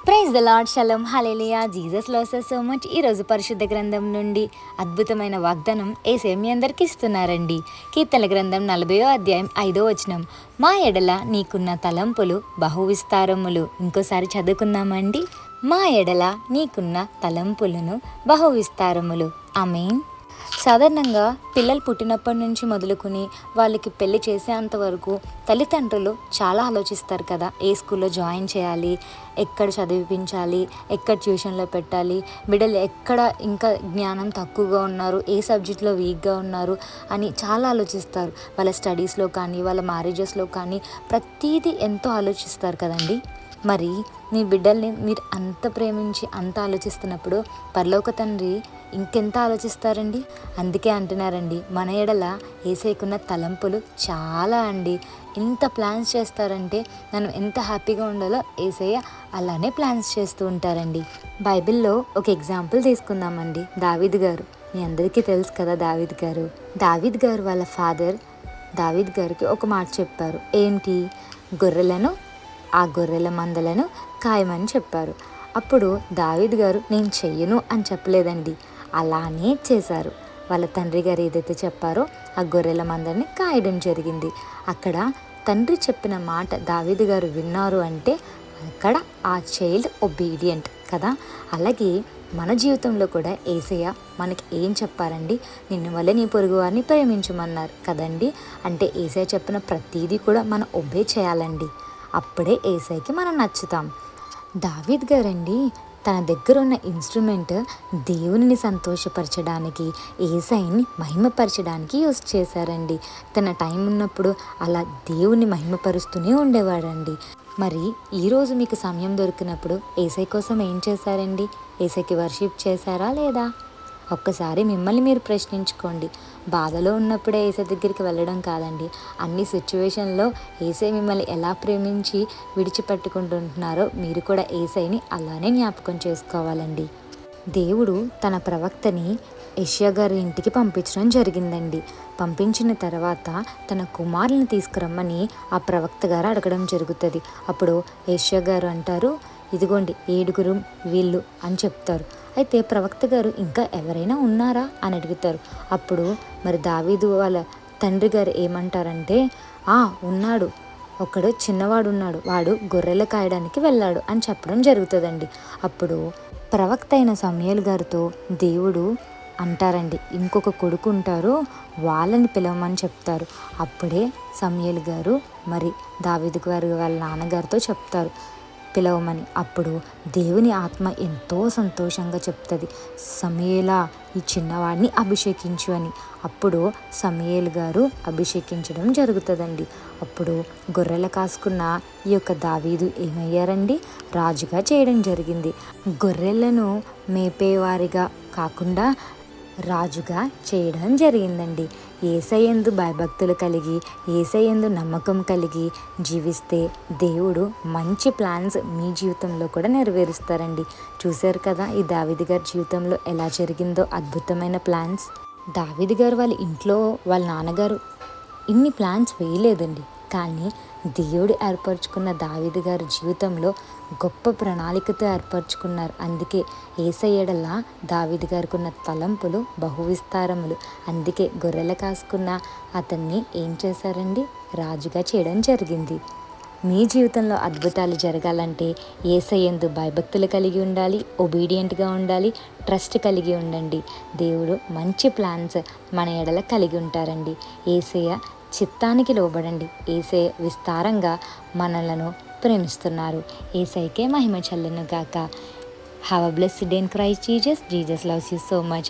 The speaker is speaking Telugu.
Praise the Lord, shalom, hallelujah. Jesus loves us so much. ఈరోజు పరిశుద్ధ గ్రంథం నుండి అద్భుతమైన వాగ్దానం యేసయ్య మీ అందరికీ ఇస్తున్నారండి. కీర్తనల గ్రంథం 40వ అధ్యాయం 5వ వచనం, మా ఎడల నీకున్న తలంపులు బహు విస్తారములు. ఇంకోసారి చదువుకుందామండి. మా ఎడల నీకున్న తలంపులను బహు విస్తారములు. ఆమేన్. సాధారణంగా పిల్లలు పుట్టినప్పటి నుంచి మొదలుకొని వాళ్ళకి పెళ్లి చేసేంత వరకు తల్లిదండ్రులు చాలా ఆలోచిస్తారు కదా. ఏ స్కూల్లో జాయిన్ చేయాలి, ఎక్కడ చదివించాలి, ఎక్కడ ట్యూషన్లో పెట్టాలి, బిడ్డలు ఎక్కడ ఇంకా జ్ఞానం తక్కువగా ఉన్నారు, ఏ సబ్జెక్ట్లో వీక్గా ఉన్నారు అని చాలా ఆలోచిస్తారు. వాళ్ళ స్టడీస్లో కానీ వాళ్ళ మ్యారేజెస్లో కానీ ప్రతీదీ ఎంతో ఆలోచిస్తారు కదండి. మరి మీ బిడ్డల్ని మీరు అంత ప్రేమించి అంత ఆలోచిస్తున్నప్పుడు పరలోక తండ్రి ఇంకెంత ఆలోచిస్తారండి. అందుకే అంటున్నారండి, మన ఎడల యేసయ్యకున్న తలంపులు చాలా అండి. ఎంత ప్లాన్స్ చేస్తారంటే మనం ఎంత హ్యాపీగా ఉండాలో యేసయ్య అలానే ప్లాన్స్ చేస్తూ ఉంటారండి. బైబిల్లో ఒక ఎగ్జాంపుల్ తీసుకుందామండి. దావీదు గారు, మీ అందరికీ తెలుసు కదా. దావీద్ గారు వాళ్ళ ఫాదర్ దావీద్ గారికి ఒక మాట చెప్పారు. ఏంటి? ఆ గొర్రెల మందలను కాయమని చెప్పారు. అప్పుడు దావీద్ గారు నేను చెయ్యను అని చెప్పలేదండి, అలానే చేశారు. వాళ్ళ తండ్రి గారు ఏదైతే చెప్పారో ఆ గొర్రెల మందని కాయడం జరిగింది. అక్కడ తండ్రి చెప్పిన మాట దావీదు గారు విన్నారు అంటే అక్కడ ఆ చైల్డ్ ఒబీడియంట్ కదా. అలాగే మన జీవితంలో కూడా యేసయ్య మనకి ఏం చెప్పారండి? నిన్ను వల్ల నీ పొరుగు వారిని ప్రేమించమన్నారు కదండి. అంటే యేసయ్య చెప్పిన ప్రతీదీ కూడా మనం ఒబే చేయాలండి. అప్పుడే యేసయ్యకి మనం నచ్చుతాం. దావీద్ గారండి తన దగ్గర ఉన్న ఇన్స్ట్రుమెంట్ దేవునిని సంతోషపరచడానికి, యేసయ్యని మహిమపరచడానికి యూజ్ చేశారండి. తన టైం ఉన్నప్పుడు అలా దేవుని మహిమపరుస్తూనే ఉండేవాడండి. మరి ఈరోజు మీకు సమయం దొరికినప్పుడు యేసయ్య కోసం ఏం చేశారండి? యేసయ్యకి వర్షిప్ చేశారా లేదా? ఒక్కసారి మిమ్మల్ని మీరు ప్రశ్నించుకోండి. బాధలో ఉన్నప్పుడే యేసయ్య దగ్గరికి వెళ్ళడం కాదండి, అన్ని సిచ్యువేషన్లో యేసయ్య మిమ్మల్ని ఎలా ప్రేమించి విడిచిపెట్టుకుంటుంటున్నారో మీరు కూడా యేసయ్యని అలానే జ్ఞాపకం చేసుకోవాలండి. దేవుడు తన ప్రవక్తని యెషయా గారి ఇంటికి పంపించడం జరిగిందండి. పంపించిన తర్వాత తన కుమారుని తీసుకురమ్మని ఆ ప్రవక్త గారు అడగడం జరుగుతుంది. అప్పుడు యెషయా గారు అంటారు, ఇదిగోండి 7 వీళ్ళు అని చెప్తారు. అయితే ప్రవక్త గారు ఇంకా ఎవరైనా ఉన్నారా అని అడుగుతారు. అప్పుడు మరి దావీదు వాళ్ళ తండ్రి గారు ఏమంటారంటే, ఉన్నాడు, ఒకడు చిన్నవాడు ఉన్నాడు, వాడు గొర్రెలు కాయడానికి వెళ్ళాడు అని చెప్పడం జరుగుతుందండి. అప్పుడు ప్రవక్త అయిన సమూయేలు గారితో దేవుడు అంటారండి, ఇంకొక కొడుకు ఉంటారు, వాళ్ళని పిలవమని చెప్తారు. అప్పుడే సమూయేలు గారు మరి దావీదు గారు వాళ్ళ నాన్నగారితో చెప్తారు పిలవమని. అప్పుడు దేవుని ఆత్మ ఎంతో సంతోషంగా చెప్తుంది, సమూయేలా ఈ చిన్నవాడిని అభిషేకించు అని. అప్పుడు సమూయేలు గారు అభిషేకించడం జరుగుతుందండి. అప్పుడు గొర్రెలు కాసుకున్న ఈ యొక్క దావీదు ఏమయ్యారండి? రాజుగా చేయడం జరిగింది. గొర్రెలను మేపేవారిగా కాకుండా రాజుగా చేయడం జరిగిందండి. యేసయ్యందు భయభక్తులు కలిగి, యేసయ్యందు నమ్మకం కలిగి జీవిస్తే దేవుడు మంచి ప్లాన్స్ మీ జీవితంలో కూడా నెరవేరుస్తారండి. చూశారు కదా ఈ దావీదు గారి జీవితంలో ఎలా జరిగిందో అద్భుతమైన ప్లాన్స్. దావీదు గారు వాళ్ళ ఇంట్లో వాళ్ళ నాన్నగారు ఇన్ని ప్లాన్స్ వేయలేదండి, కానీ దేవుడు ఏర్పరచుకున్న దావీదు గారి జీవితంలో గొప్ప ప్రణాళికతో ఏర్పరచుకున్నారు. అందుకే యేసయ్య ఎడల దావీదు గారికి ఉన్న తలంపులు బహు విస్తారములు. అందుకే గొర్రెలు కాసుకున్న అతన్ని ఏం చేశారండి? రాజుగా చేయడం జరిగింది. మీ జీవితంలో అద్భుతాలు జరగాలంటే యేసయ్యందు భయభక్తులు కలిగి ఉండాలి, ఒబీడియంట్గా ఉండాలి, ట్రస్ట్ కలిగి ఉండండి. దేవుడు మంచి ప్లాన్స్ మన ఎడల కలిగి ఉంటారండి. యేసయ్య చిత్తానికి లోబడండి. యేసయ్య విస్తారంగా మనలను ప్రేమిస్తున్నారు. యేసయ్యకే మహిమ చెల్లును గాక. Have a blessed day in Christ Jesus. Jesus loves you so much.